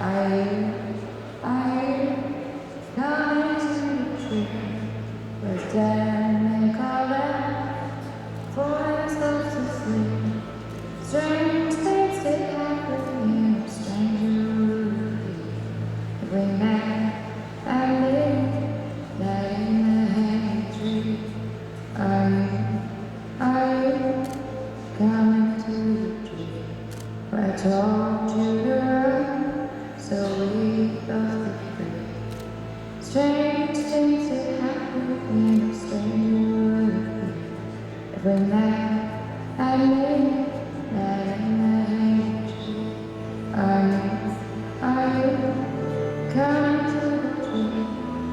I come to the tree with them color for themselves to sleep. Strange things that happen in a stranger. If we met and live that in the hanging tree, are you coming to the tree where I told you to run so we both be free? Strange things that happen in a stranger. If we met and live that in the hanging tree, are you coming to the tree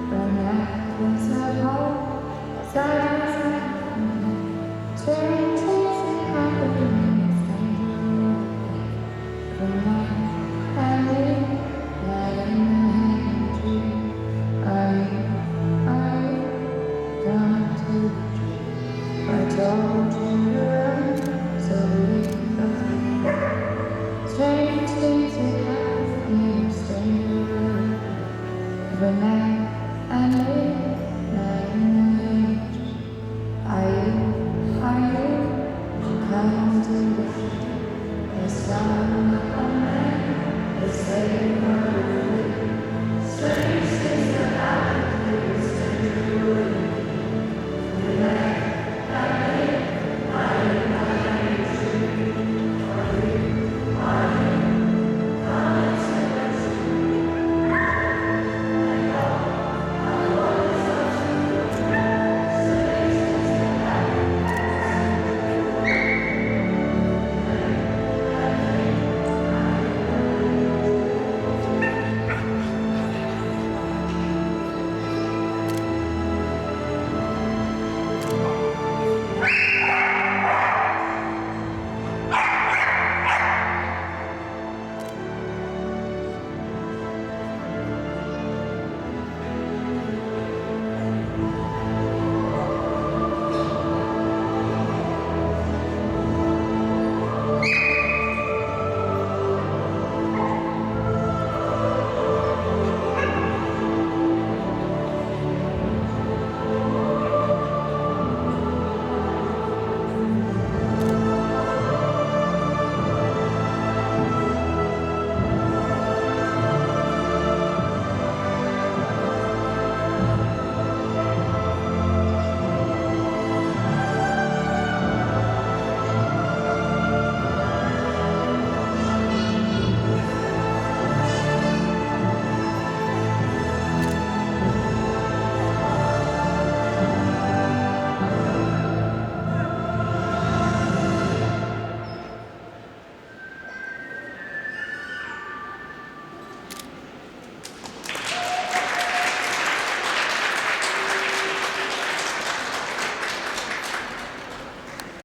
where necklace of hope side by side? Strange things that happen in a stranger. If we met and live that in the hanging tree, are you coming to the tree where I told you to run so we both be free? Strange things that happen in a stranger. If we met